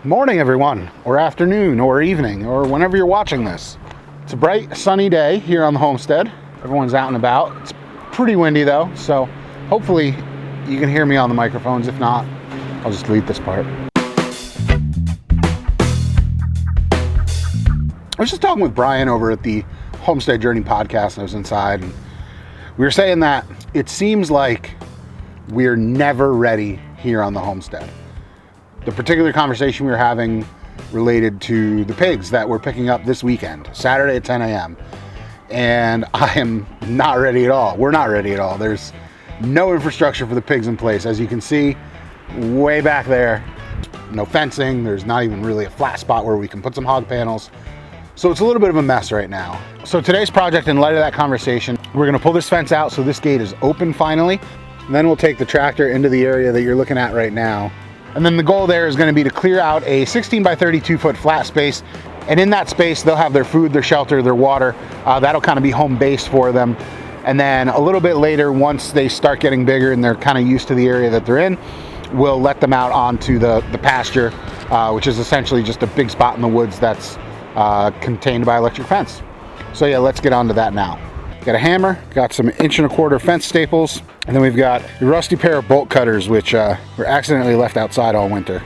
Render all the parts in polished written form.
Morning, everyone, or afternoon, or evening, or whenever you're watching this. It's a bright, sunny day here on the homestead. Everyone's out and about. It's pretty windy though, so hopefully you can hear me on the microphones. If not, I'll just delete this part. I was just talking with Brian over at the Homestead Journey podcast, and I was inside, and we were saying that it seems like we're never ready here on the homestead. The particular conversation we were having related to the pigs that we're picking up this weekend, Saturday at 10 a.m. And I am not ready at all. We're not ready at all. There's no infrastructure for the pigs in place. As you can see, way back there, no fencing. There's not even really a flat spot where we can put some hog panels. So it's a little bit of a mess right now. So today's project, in light of that conversation, we're gonna pull this fence out so this gate is open finally. And then we'll take the tractor into the area that you're looking at right now. And then the goal there is going to be to clear out a 16 by 32 foot flat space. And in that space, they'll have their food, their shelter, their water. That'll kind of be home base for them. And then a little bit later, once they start getting bigger and they're kind of used to the area that they're in, we'll let them out onto the pasture, which is essentially just a big spot in the woods that's contained by electric fence. So yeah, let's get on to that now. Got a hammer, got some 1¼ inch fence staples, and then we've got a rusty pair of bolt cutters, which were accidentally left outside all winter.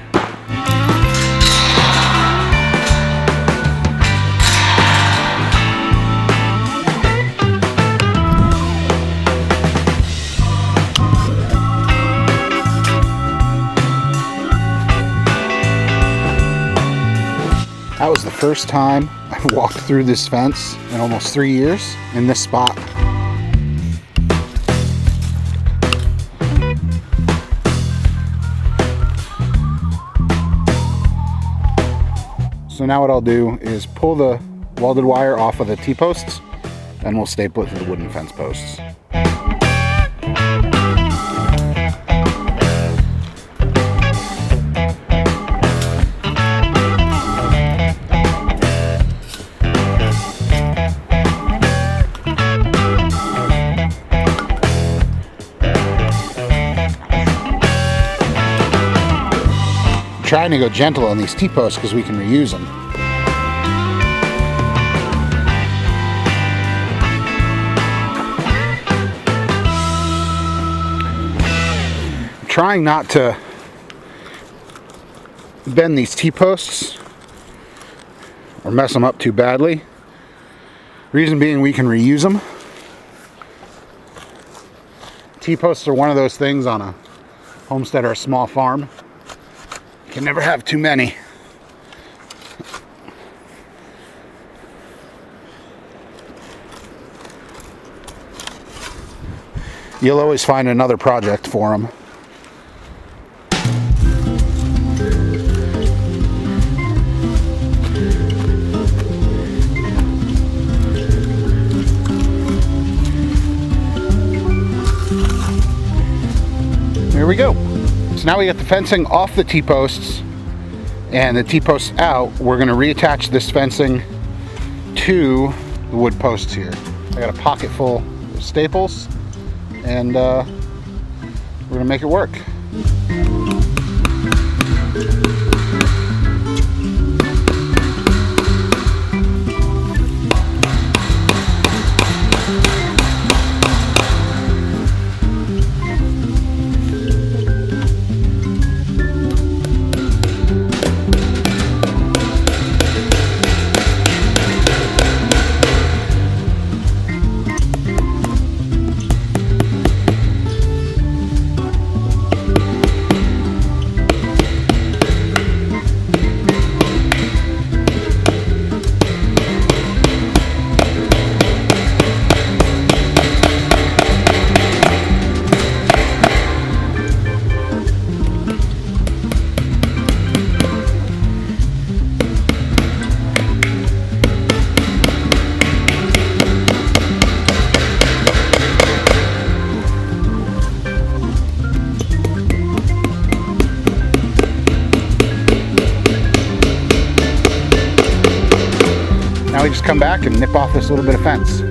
That was the first time I've walked through this fence in almost 3 years in this spot. So now what I'll do is pull the welded wire off of the T-posts, and we'll staple it to the wooden fence posts. Trying to go gentle on these T-posts because we can reuse them. I'm trying not to bend these T-posts or mess them up too badly. Reason being, we can reuse them. T-posts are one of those things on a homestead or a small farm. Can never have too many. You'll always find another project for them. There we go. So now we get the fencing off the T-posts and the T-posts out. We're going to reattach this fencing to the wood posts here. I got a pocket full of staples, and we're going to make it work. Now we just come back and nip off this little bit of fence.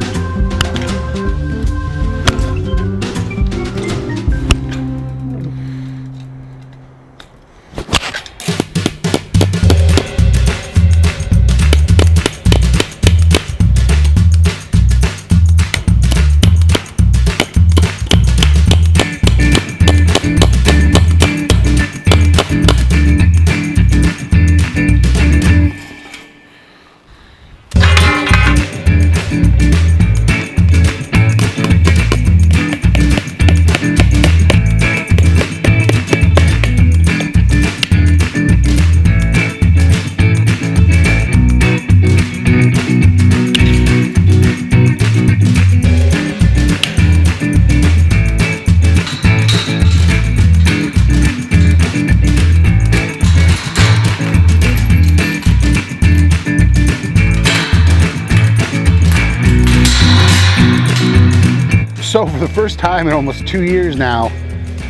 So for the first time in almost 2 years now,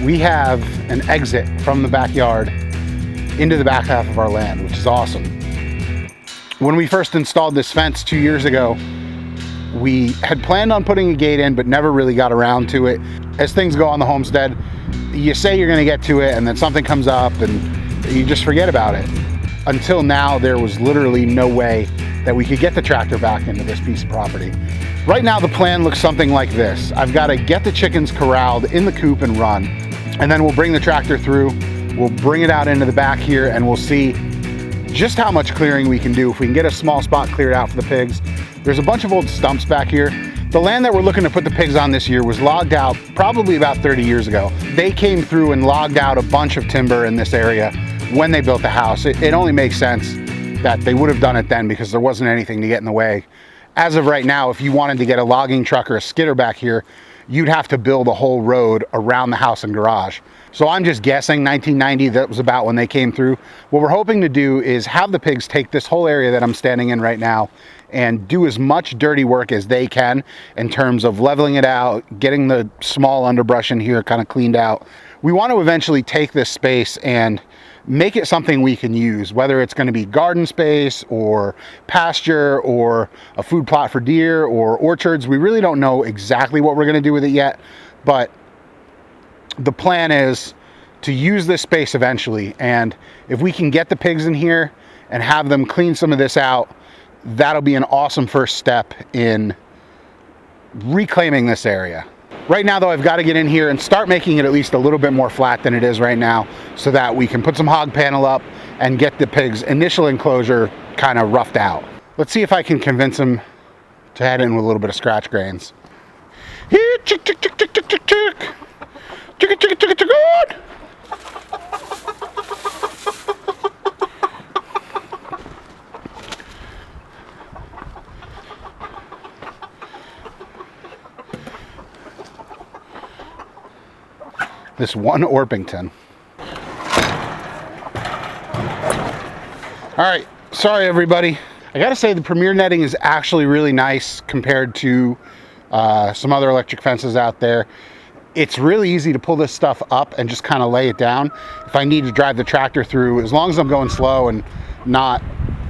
we have an exit from the backyard into the back half of our land, which is awesome. When we first installed this fence 2 years ago, we had planned on putting a gate in, but never really got around to it. As things go on the homestead, you say you're gonna get to it and then something comes up and you just forget about it. Until now, there was literally no way that we could get the tractor back into this piece of property. Right now, the plan looks something like this. I've got to get the chickens corralled in the coop and run, and then we'll bring the tractor through, we'll bring it out into the back here, and we'll see just how much clearing we can do. If we can get a small spot cleared out for the pigs. There's a bunch of old stumps back here. The land that we're looking to put the pigs on this year was logged out probably about 30 years ago. They came through and logged out a bunch of timber in this area when they built the house. It only makes sense that they would have done it then because there wasn't anything to get in the way. As of right now, if you wanted to get a logging truck or a skidder back here, you'd have to build a whole road around the house and garage. So I'm just guessing 1990, that was about when they came through. What we're hoping to do is have the pigs take this whole area that I'm standing in right now and do as much dirty work as they can in terms of leveling it out, getting the small underbrush in here kind of cleaned out. We want to eventually take this space and make it something we can use, whether it's going to be garden space or pasture or a food plot for deer or orchards. We really don't know exactly what we're going to do with it yet, but the plan is to use this space eventually. And if we can get the pigs in here and have them clean some of this out, that'll be an awesome first step in reclaiming this area. Right now though, I've got to get in here and start making it at least a little bit more flat than it is right now so that we can put some hog panel up and get the pigs' initial enclosure kind of roughed out. Let's see if I can convince them to head in with a little bit of scratch grains. Here, chick, chick, chick, chick, chick, chick, chick. Chick, chick, chick, chick, good. This one Orpington. All right, sorry everybody. I gotta say the Premier netting is actually really nice compared to some other electric fences out there. It's really easy to pull this stuff up and just kind of lay it down. If I need to drive the tractor through, as long as I'm going slow and not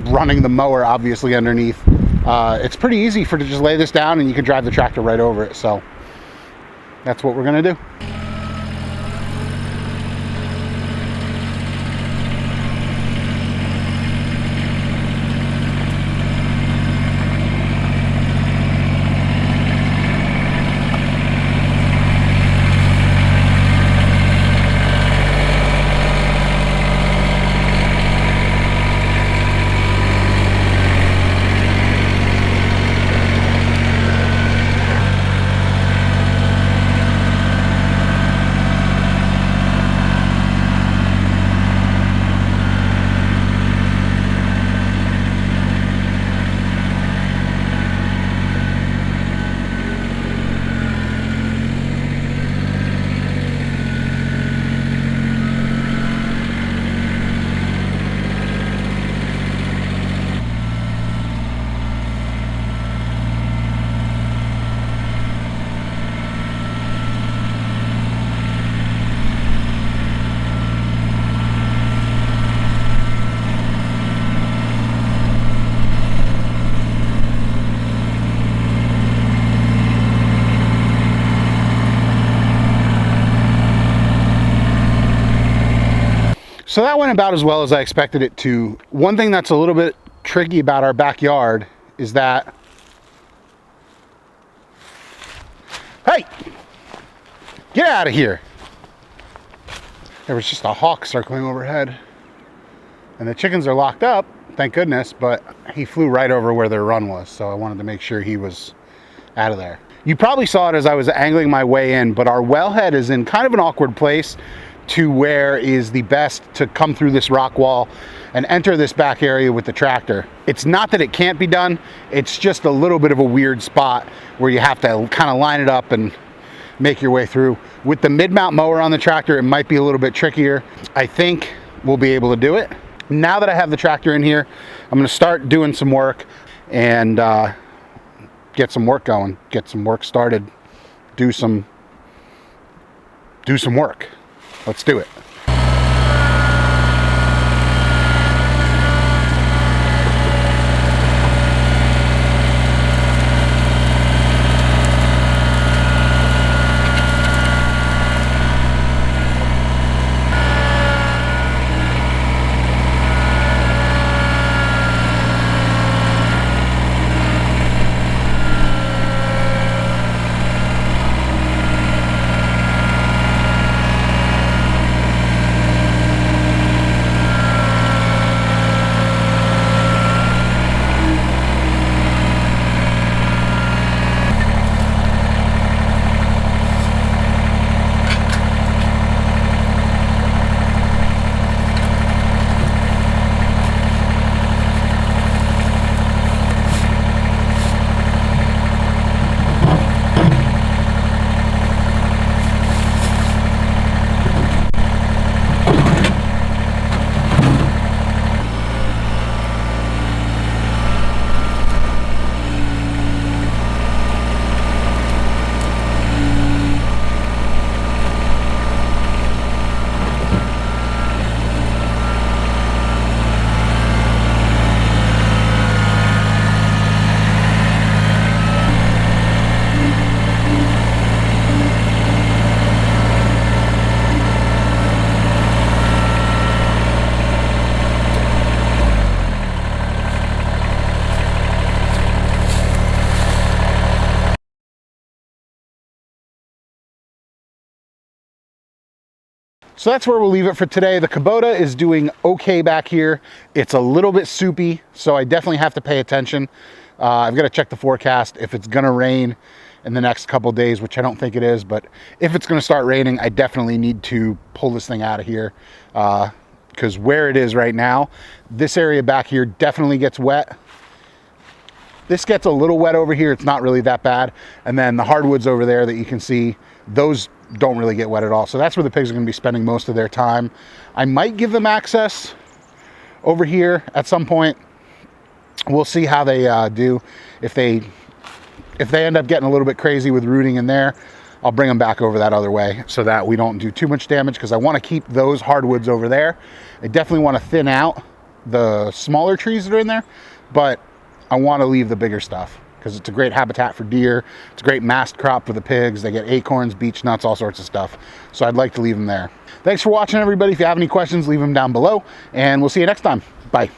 running the mower obviously underneath, it's pretty easy to just lay this down and you can drive the tractor right over it. So that's what we're gonna do. So that went about as well as I expected it to. One thing that's a little bit tricky about our backyard is that, hey, get out of here. There was just a hawk circling overhead. And the chickens are locked up, thank goodness, but he flew right over where their run was. So I wanted to make sure he was out of there. You probably saw it as I was angling my way in, but our wellhead is in kind of an awkward place to where is the best to come through this rock wall and enter this back area with the tractor. It's not that it can't be done, it's just a little bit of a weird spot where you have to kind of line it up and make your way through. With the mid-mount mower on the tractor, it might be a little bit trickier. I think we'll be able to do it. Now that I have the tractor in here, I'm gonna start doing some work and get some work going, get some work started do some work. Let's do it. So that's where we'll leave it for today. The Kubota is doing okay back here. It's a little bit soupy, so I definitely have to pay attention. I've got to check the forecast. If it's going to rain in the next couple days, which I don't think it is, but if it's going to start raining, I definitely need to pull this thing out of here, because where it is right now, this area back here definitely gets wet. This gets a little wet over here. It's not really that bad. And then the hardwoods over there that you can see, those don't really get wet at all. So that's where the pigs are going to be spending most of their time. I might give them access over here at some point. We'll see how they do. If they end up getting a little bit crazy with rooting in there, I'll bring them back over that other way so that we don't do too much damage, because I want to keep those hardwoods over there. I definitely want to thin out the smaller trees that are in there, but I want to leave the bigger stuff because it's a great habitat for deer. It's a great mast crop for the pigs. They get acorns, beech nuts, all sorts of stuff. So I'd like to leave them there. Thanks for watching, everybody. If you have any questions, leave them down below, and we'll see you next time. Bye.